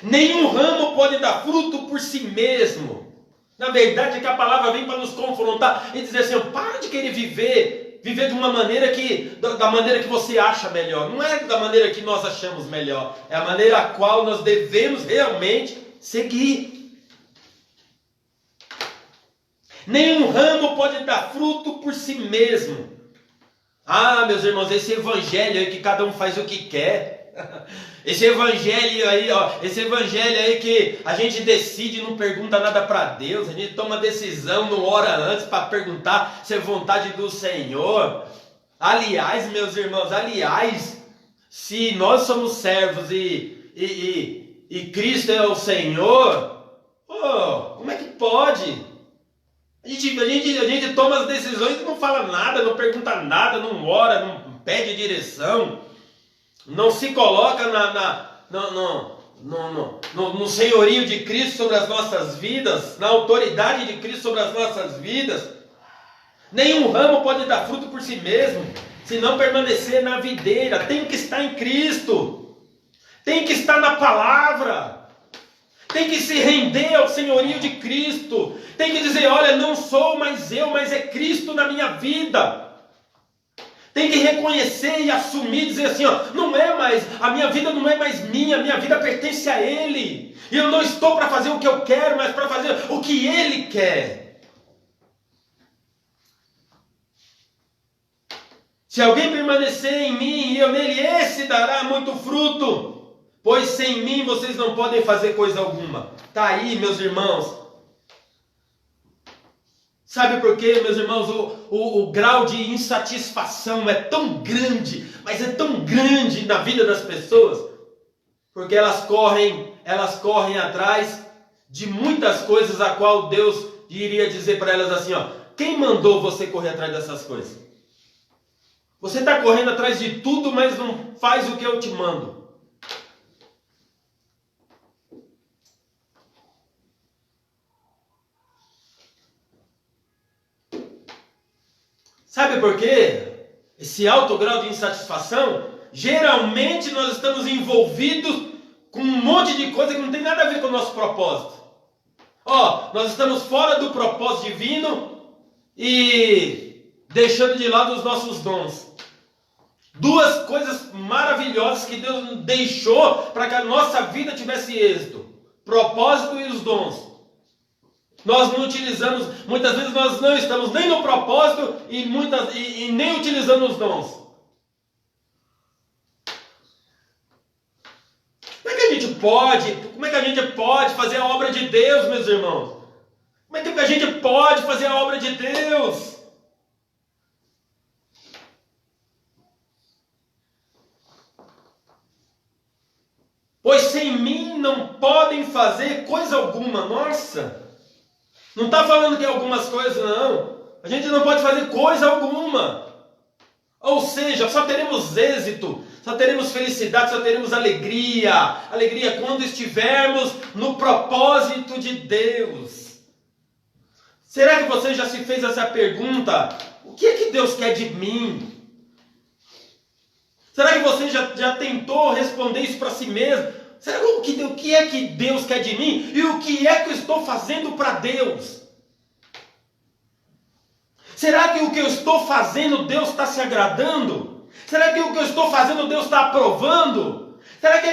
Nenhum ramo pode dar fruto por si mesmo. Na verdade é que a palavra vem para nos confrontar e dizer assim, para de querer viver de uma maneira da maneira que você acha melhor. Não é da maneira que nós achamos melhor, é a maneira a qual nós devemos realmente seguir. Nenhum ramo pode dar fruto por si mesmo. Ah, meus irmãos, esse evangelho aí que cada um faz o que quer. Esse evangelho aí que a gente decide e não pergunta nada para Deus. A gente toma decisão, não ora antes para perguntar se é vontade do Senhor. Aliás, meus irmãos, se nós somos servos e Cristo é o Senhor, como é que pode? A gente toma as decisões e não fala nada, não pergunta nada, não ora, não pede direção, não se coloca no senhorio de Cristo sobre as nossas vidas, na autoridade de Cristo sobre as nossas vidas, nenhum ramo pode dar fruto por si mesmo, se não permanecer na videira. Tem que estar em Cristo, tem que estar na palavra, tem que se render ao senhorio de Cristo, tem que dizer: olha, não sou mais eu, mas é Cristo na minha vida. Tem que reconhecer e assumir, dizer assim: ó, não é mais, a minha vida não é mais minha, a minha vida pertence a Ele. E eu não estou para fazer o que eu quero, mas para fazer o que Ele quer. Se alguém permanecer em mim e eu nele, esse dará muito fruto, pois sem mim vocês não podem fazer coisa alguma. Está aí, meus irmãos. Sabe por quê, meus irmãos? O grau de insatisfação é tão grande, mas é tão grande na vida das pessoas, porque elas correm atrás de muitas coisas a qual Deus iria dizer para elas assim: ó, quem mandou você correr atrás dessas coisas? Você está correndo atrás de tudo, mas não faz o que eu te mando. Sabe por quê? Esse alto grau de insatisfação, geralmente nós estamos envolvidos com um monte de coisa que não tem nada a ver com o nosso propósito. Nós estamos fora do propósito divino e deixando de lado os nossos dons. Duas coisas maravilhosas que Deus deixou para que a nossa vida tivesse êxito: propósito e os dons. Nós não utilizamos, muitas vezes nós não estamos nem no propósito e nem utilizando os dons. Como é que a gente pode fazer a obra de Deus, meus irmãos? Como é que a gente pode fazer a obra de Deus? Pois sem mim não podem fazer coisa alguma. Nossa! Não está falando que é algumas coisas, não. A gente não pode fazer coisa alguma. Ou seja, só teremos êxito, só teremos felicidade, só teremos alegria. Alegria quando estivermos no propósito de Deus. Será que você já se fez essa pergunta? O que é que Deus quer de mim? Será que você já tentou responder isso para si mesmo? Será que o que é que Deus quer de mim? E o que é que eu estou fazendo para Deus? Será que o que eu estou fazendo Deus está se agradando? Será que o que eu estou fazendo Deus está aprovando? Será que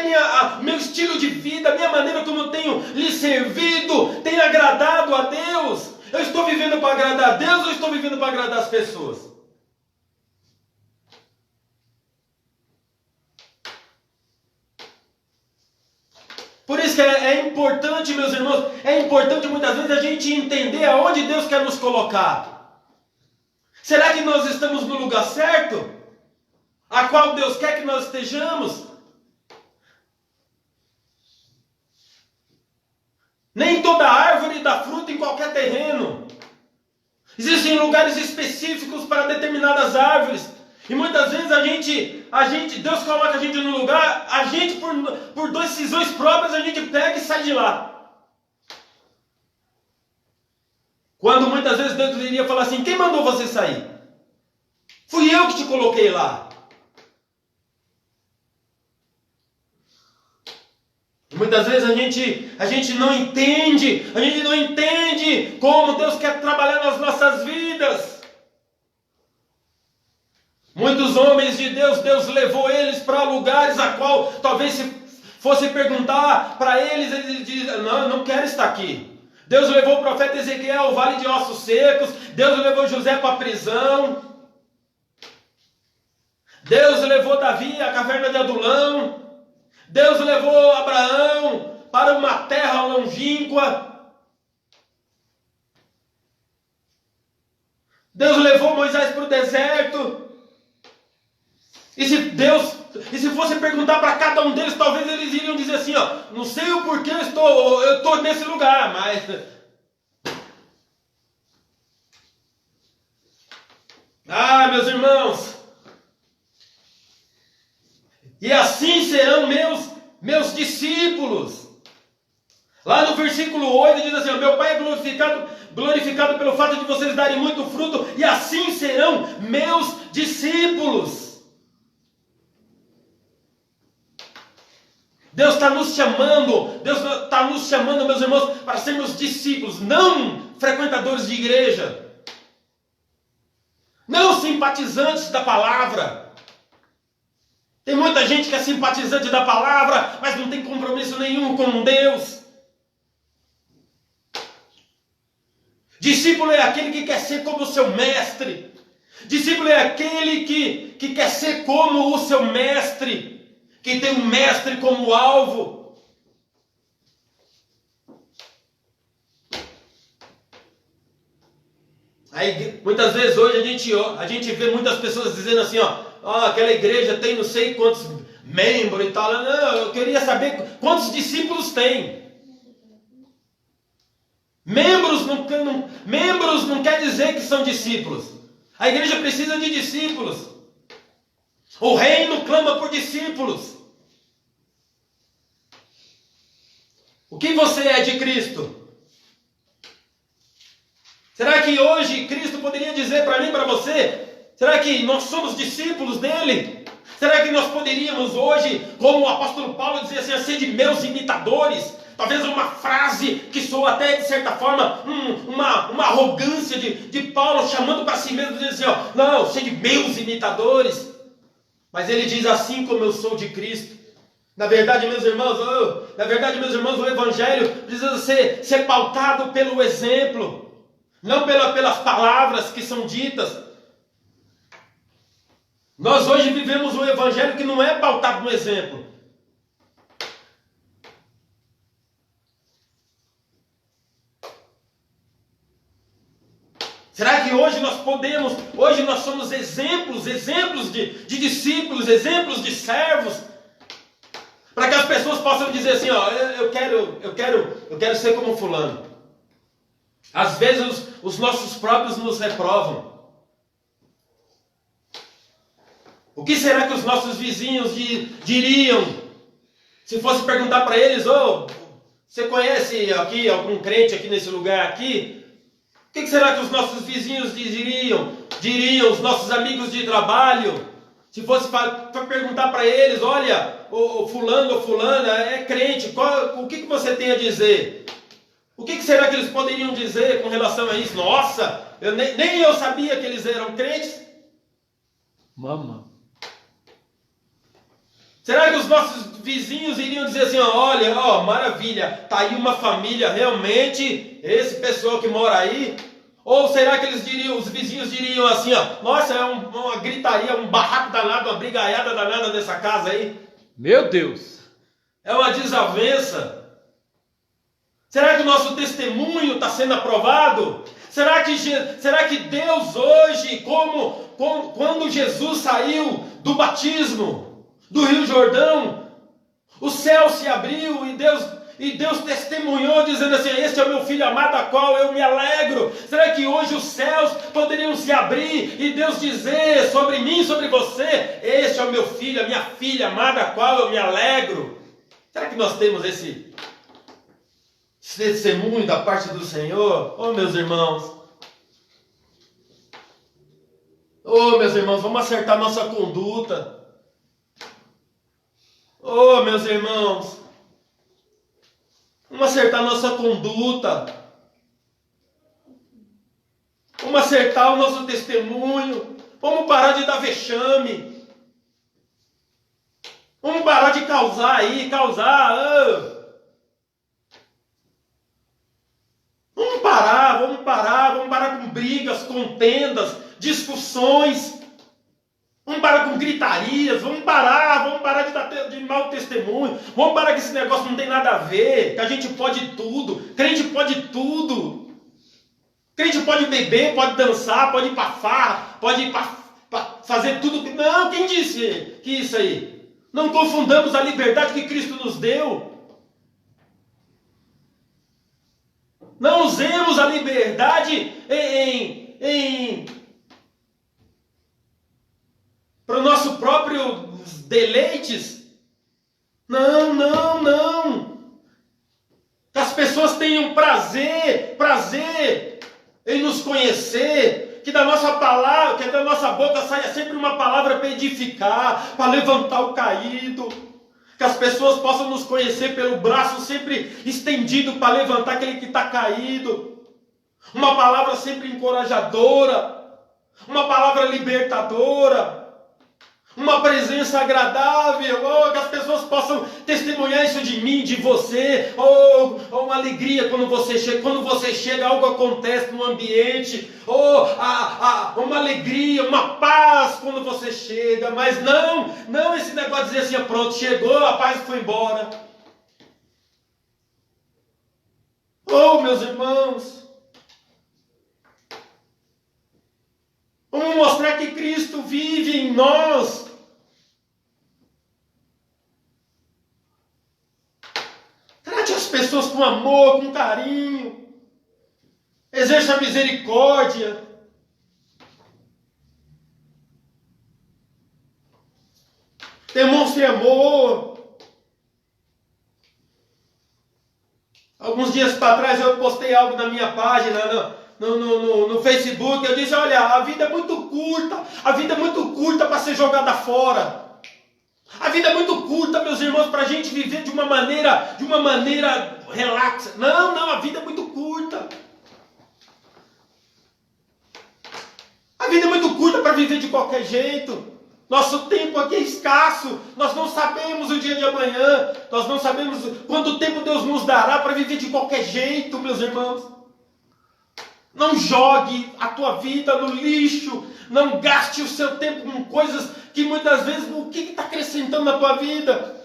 meu estilo de vida, a minha maneira como eu tenho lhe servido, tem agradado a Deus? Eu estou vivendo para agradar a Deus ou estou vivendo para agradar as pessoas? Por isso que é importante, meus irmãos, é importante muitas vezes a gente entender aonde Deus quer nos colocar. Será que nós estamos no lugar certo? A qual Deus quer que nós estejamos? Nem toda árvore dá fruto em qualquer terreno. Existem lugares específicos para determinadas árvores. E muitas vezes Deus coloca a gente no lugar, a gente por decisões próprias a gente pega e sai de lá. Quando muitas vezes Deus iria falar assim: quem mandou você sair? Fui eu que te coloquei lá. Muitas vezes a gente não entende como Deus quer trabalhar nas nossas vidas. Muitos homens de Deus, Deus levou eles para lugares a qual talvez se fosse perguntar para eles dizem: não quero estar aqui. Deus levou o profeta Ezequiel ao vale de ossos secos. Deus levou José para a prisão. Deus levou Davi à caverna de Adulão. Deus levou Abraão para uma terra longínqua. Deus levou Moisés para o deserto. E se fosse perguntar para cada um deles, talvez eles iriam dizer assim: não sei o porquê eu estou nesse lugar, mas... meus irmãos, e assim serão meus versículo 8 diz assim: meu Pai é glorificado pelo fato de vocês darem muito fruto, e assim serão meus discípulos. Deus está nos chamando, meus irmãos, para sermos discípulos, não frequentadores de igreja, não simpatizantes da palavra. Tem muita gente que é simpatizante da palavra, mas não tem compromisso nenhum com Deus. Discípulo é aquele que quer ser como o seu mestre. Discípulo é aquele que quer ser como o seu mestre, que tem um mestre como alvo. Aí, muitas vezes hoje a gente vê muitas pessoas dizendo assim, aquela igreja tem não sei quantos membros e tal. Não, eu queria saber quantos discípulos tem. Membros não quer dizer que são discípulos. A igreja precisa de discípulos. O reino clama por discípulos. O que você é de Cristo? Será que hoje Cristo poderia dizer para mim e para você? Será que nós somos discípulos dele? Será que nós poderíamos hoje, como o apóstolo Paulo dizia assim, ser de meus imitadores? Talvez uma frase que soa até de certa forma uma arrogância de Paulo chamando para si mesmo, dizendo assim, não, ser de meus imitadores. Mas ele diz assim como eu sou de Cristo. Na verdade, meus irmãos, o evangelho precisa ser pautado pelo exemplo. Não pelas palavras que são ditas. Nós hoje vivemos um evangelho que não é pautado no exemplo. Será que hoje nós somos exemplos de discípulos, exemplos de servos? Para que as pessoas possam dizer assim, eu quero ser como fulano. Às vezes os nossos próprios nos reprovam. O que será que os nossos vizinhos diriam se fosse perguntar para eles, você conhece aqui algum crente aqui nesse lugar aqui? O que será que os nossos vizinhos diriam? Diriam os nossos amigos de trabalho? Se fosse para perguntar para eles, olha, o fulano ou fulana é crente, o que você tem a dizer? O que será que eles poderiam dizer com relação a isso? Nossa, nem eu sabia que eles eram crentes. Mama. Será que os nossos vizinhos iriam dizer assim, olha, maravilha, tá aí uma família realmente, esse pessoal que mora aí? Ou será que os vizinhos diriam assim, nossa, é uma gritaria, um barraco danado, uma brigaiada danada nessa casa aí? Meu Deus! É uma desavença. Será que o nosso testemunho está sendo aprovado? Será que Deus hoje, quando Jesus saiu do batismo, do Rio Jordão, o céu se abriu e Deus testemunhou dizendo assim, este é o meu filho amado a qual eu me alegro. Será que hoje os céus poderiam se abrir e Deus dizer sobre mim, sobre você, este é o meu filho, a minha filha amada a qual eu me alegro? Será que nós temos esse testemunho da parte do Senhor? Meus irmãos, vamos acertar nossa conduta. Meus irmãos, vamos acertar nossa conduta. Vamos acertar o nosso testemunho. Vamos parar de dar vexame. Vamos parar de causar. Vamos parar com brigas, contendas, discussões. Vamos parar com gritarias, vamos parar de mau testemunho, vamos parar que esse negócio não tem nada a ver, que a gente pode tudo, crente pode tudo. Crente pode beber, pode dançar, pode ir para farra, pode ir para fazer tudo. Não, quem disse que isso aí? Não confundamos a liberdade que Cristo nos deu. Não usemos a liberdade para o nosso próprio deleites. Não. Que as pessoas tenham prazer em nos conhecer, que da nossa palavra, que da nossa boca saia sempre uma palavra para edificar, para levantar o caído, que as pessoas possam nos conhecer pelo braço sempre estendido para levantar aquele que está caído, uma palavra sempre encorajadora, uma palavra libertadora, uma presença agradável, que as pessoas possam testemunhar isso de mim, de você, uma alegria quando você chega, algo acontece no ambiente, uma alegria, uma paz quando você chega, mas não esse negócio de dizer assim, pronto, chegou, a paz foi embora. Meus irmãos, vamos mostrar que Cristo vive em nós. Trate as pessoas com amor, com carinho. Exerça a misericórdia. Demonstre amor. Alguns dias para trás eu postei algo na minha página, no Facebook. Eu disse, olha, a vida é muito curta. A vida é muito curta para ser jogada fora. A vida é muito curta, meus irmãos, para a gente viver de uma maneira relaxa. Não, a vida é muito curta. A vida é muito curta para viver de qualquer jeito. Nosso tempo aqui é escasso. Nós não sabemos o dia de amanhã. Nós não sabemos quanto tempo Deus nos dará para viver de qualquer jeito, meus irmãos. Não jogue a tua vida no lixo. Não gaste o seu tempo com coisas que muitas vezes, o que está acrescentando na tua vida?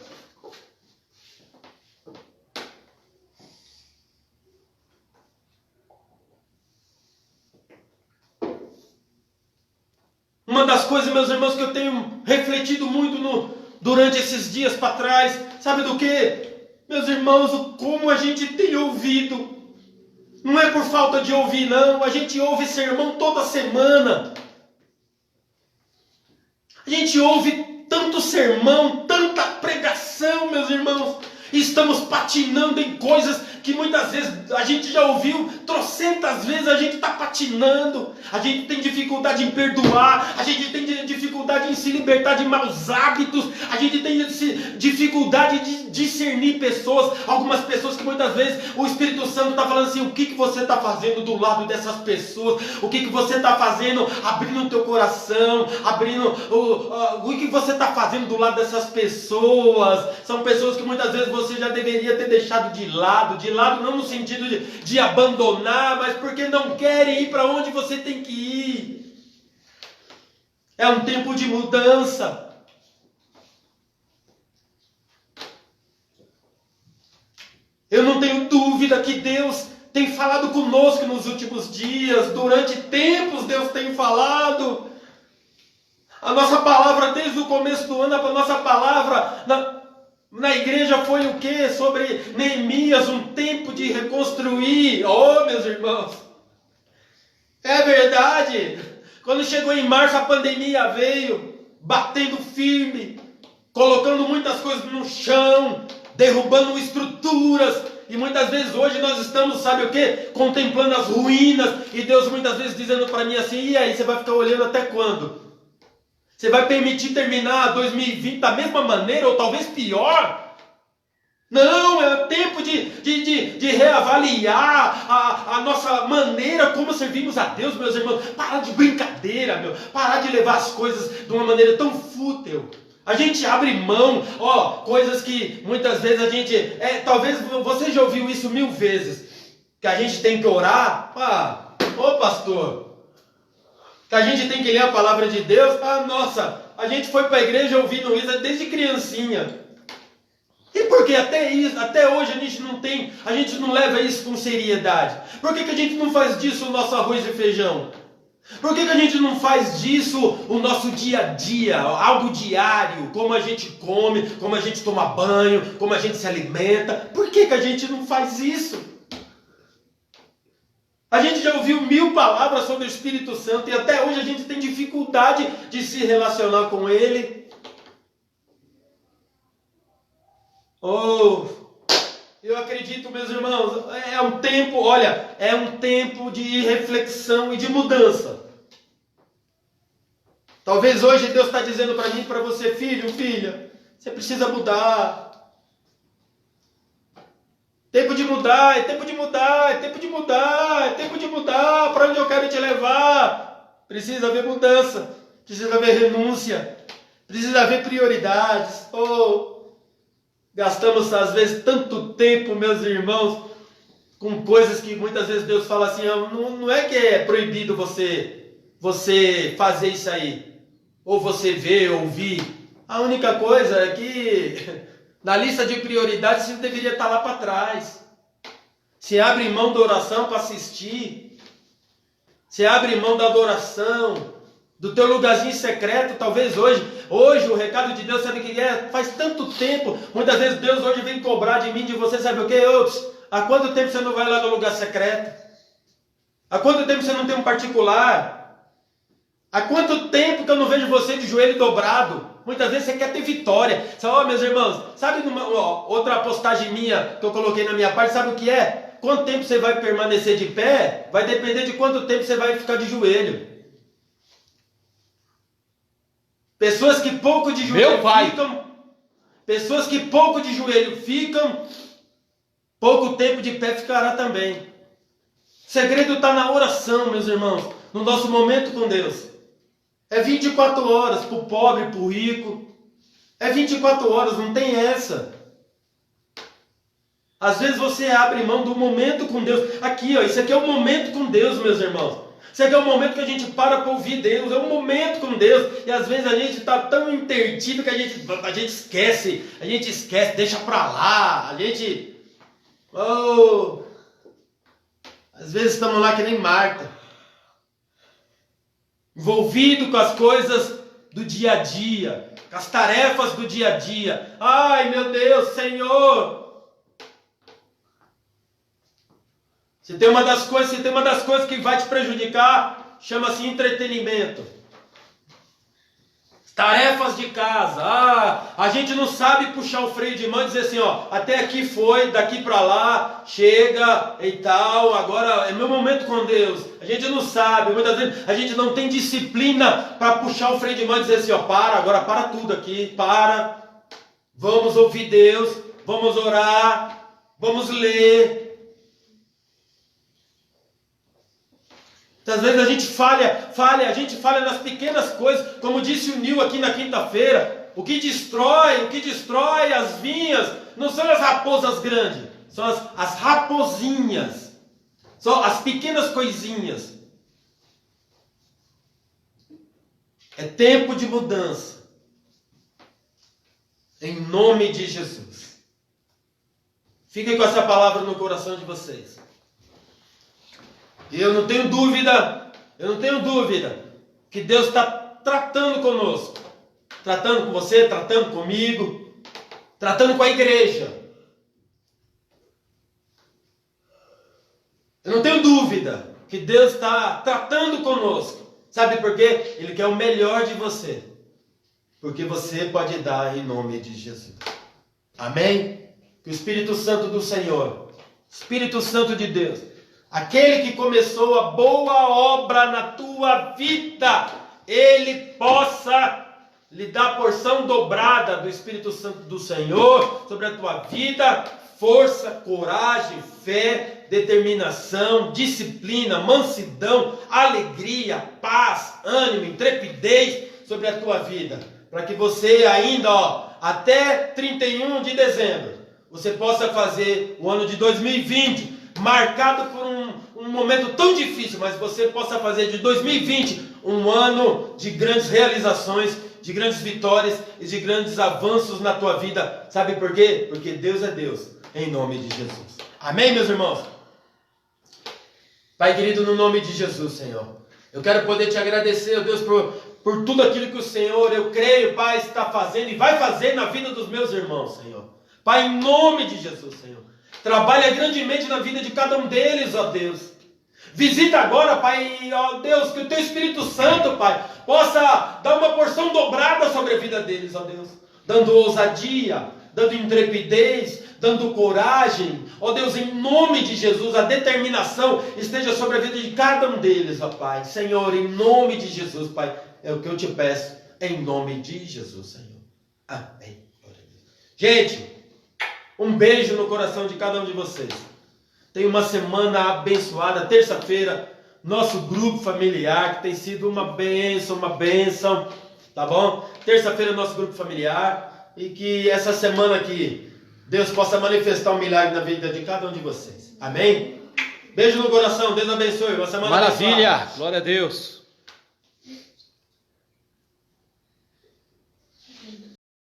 Uma das coisas, meus irmãos, que eu tenho refletido muito durante esses dias para trás, sabe do que? Meus irmãos, como a gente tem ouvido. Não é por falta de ouvir, não. A gente ouve sermão toda semana. A gente ouve tanto sermão, tanta pregação, meus irmãos. E estamos patinando em coisas que muitas vezes a gente já ouviu, trocentas vezes a gente está patinando. A gente tem dificuldade em perdoar, a gente tem dificuldade em se libertar de maus hábitos, a gente tem dificuldade de discernir pessoas. Algumas pessoas que muitas vezes o Espírito Santo está falando assim, o que você está fazendo do lado dessas pessoas? O que você está fazendo, abrindo o teu coração, o que você está fazendo do lado dessas pessoas? São pessoas que muitas vezes você já deveria ter deixado de lado não no sentido de abandonar, mas porque não querem ir para onde você tem que ir. É um tempo de mudança. Eu não tenho dúvida que Deus tem falado conosco nos últimos dias, durante tempos Deus tem falado. A nossa palavra desde o começo do ano, a nossa palavra na igreja foi o quê? Sobre Neemias, um tempo de reconstruir. Meus irmãos, é verdade. Quando chegou em março, a pandemia veio, batendo firme, colocando muitas coisas no chão, derrubando estruturas. E muitas vezes hoje nós estamos, sabe o quê? Contemplando as ruínas. E Deus muitas vezes dizendo para mim assim, e aí, você vai ficar olhando até quando? Você vai permitir terminar 2020 da mesma maneira, ou talvez pior? Não, é tempo de reavaliar a nossa maneira como servimos a Deus, meus irmãos. Parar de brincadeira, parar de levar as coisas de uma maneira tão fútil. A gente abre mão, coisas que muitas vezes a gente... talvez você já ouviu isso 1000 vezes, que a gente tem que orar. Pastor... que a gente tem que ler a palavra de Deus. Nossa, a gente foi para a igreja ouvindo isso desde criancinha. E por que até hoje a gente não leva isso com seriedade? Por que a gente não faz disso o nosso arroz e feijão? Por que a gente não faz disso o nosso dia a dia, algo diário? Como a gente come, como a gente toma banho, como a gente se alimenta. Por que a gente não faz isso? A gente já ouviu 1000 palavras sobre o Espírito Santo e até hoje a gente tem dificuldade de se relacionar com Ele. Eu acredito, meus irmãos, é um tempo, olha, é um tempo de reflexão e de mudança. Talvez hoje Deus está dizendo para mim e para você, filho, filha, você precisa mudar. Tempo de mudar, é tempo de mudar, é tempo de mudar, é tempo de mudar. Para onde eu quero te levar? Precisa haver mudança, precisa haver renúncia, precisa haver prioridades. Gastamos às vezes tanto tempo, meus irmãos, com coisas que muitas vezes Deus fala assim, não é que é proibido você fazer isso aí, ou você ver, ouvir. A única coisa é que na lista de prioridades você deveria estar lá para trás. Você abre mão da oração para assistir, você abre mão da adoração, do teu lugarzinho secreto. Talvez hoje o recado de Deus, sabe o que é? Faz tanto tempo, muitas vezes Deus hoje vem cobrar de mim, de você, sabe o que? Há quanto tempo você não vai lá no lugar secreto? Há quanto tempo você não tem um particular? Há quanto tempo que eu não vejo você de joelho dobrado? Muitas vezes você quer ter vitória. Meus irmãos, sabe outra postagem minha que eu coloquei na minha parte, sabe o que é? Quanto tempo você vai permanecer de pé, vai depender de quanto tempo você vai ficar de joelho. Pessoas que pouco de joelho ficam, pessoas que pouco de joelho ficam, pouco tempo de pé ficará também. O segredo está na oração, meus irmãos, no nosso momento com Deus. É 24 horas para o pobre, para o rico. É 24 horas, não tem essa. Às vezes você abre mão do momento com Deus. Aqui, isso aqui é o momento com Deus, meus irmãos. Isso aqui é o momento que a gente para ouvir Deus. É um momento com Deus. E às vezes a gente está tão intertido que a gente esquece. A gente esquece, deixa para lá. A gente... às vezes estamos lá que nem Marta, envolvido com as coisas do dia a dia, com as tarefas do dia a dia. Ai, meu Deus, Senhor! Se tem uma das coisas que vai te prejudicar, chama-se entretenimento. Tarefas de casa. A gente não sabe puxar o freio de mão e dizer assim, até aqui foi, daqui para lá, chega e tal, agora é meu momento com Deus. A gente não sabe, muitas vezes a gente não tem disciplina para puxar o freio de mão e dizer assim, agora para tudo aqui, vamos ouvir Deus, vamos orar, vamos ler. Às vezes a gente falha nas pequenas coisas, como disse o Nil aqui na quinta-feira. O que destrói as vinhas não são as raposas grandes, são as raposinhas, são as pequenas coisinhas. É tempo de mudança, em nome de Jesus. Fiquem com essa palavra no coração de vocês. E eu não tenho dúvida que Deus está tratando conosco, tratando com você, tratando comigo, tratando com a igreja. Eu não tenho dúvida que Deus está tratando conosco. Sabe por quê? Ele quer o melhor de você, porque você pode dar em nome de Jesus. Amém? Que o Espírito Santo do Senhor, Espírito Santo de Deus, aquele que começou a boa obra na tua vida, ele possa lhe dar porção dobrada do Espírito Santo do Senhor sobre a tua vida, força, coragem, fé, determinação, disciplina, mansidão, alegria, paz, ânimo, intrepidez sobre a tua vida, para que você ainda, até 31 de dezembro, você possa fazer o ano de 2020 marcado por um momento tão difícil, mas você possa fazer de 2020 um ano de grandes realizações, de grandes vitórias e de grandes avanços na tua vida. Sabe por quê? Porque Deus é Deus, em nome de Jesus. Amém, meus irmãos? Pai querido, no nome de Jesus, Senhor, eu quero poder te agradecer, Deus, por tudo aquilo que o Senhor, eu creio, Pai, está fazendo e vai fazer na vida dos meus irmãos, Senhor. Pai, em nome de Jesus, Senhor, trabalha grandemente na vida de cada um deles, ó Deus. Visita agora, Pai, ó Deus, que o Teu Espírito Santo, Pai, possa dar uma porção dobrada sobre a vida deles, ó Deus. Dando ousadia, dando intrepidez, dando coragem. Ó Deus, em nome de Jesus, a determinação esteja sobre a vida de cada um deles, ó Pai. Senhor, em nome de Jesus, Pai, é o que eu te peço, em nome de Jesus, Senhor. Amém. Gente, um beijo no coração de cada um de vocês. Tenha uma semana abençoada. Terça-feira, nosso grupo familiar, que tem sido uma bênção, tá bom? Terça-feira, nosso grupo familiar. E que essa semana aqui, Deus possa manifestar um milagre na vida de cada um de vocês. Amém? Beijo no coração, Deus abençoe. Uma semana Maravilha, abençoada. glória a Deus.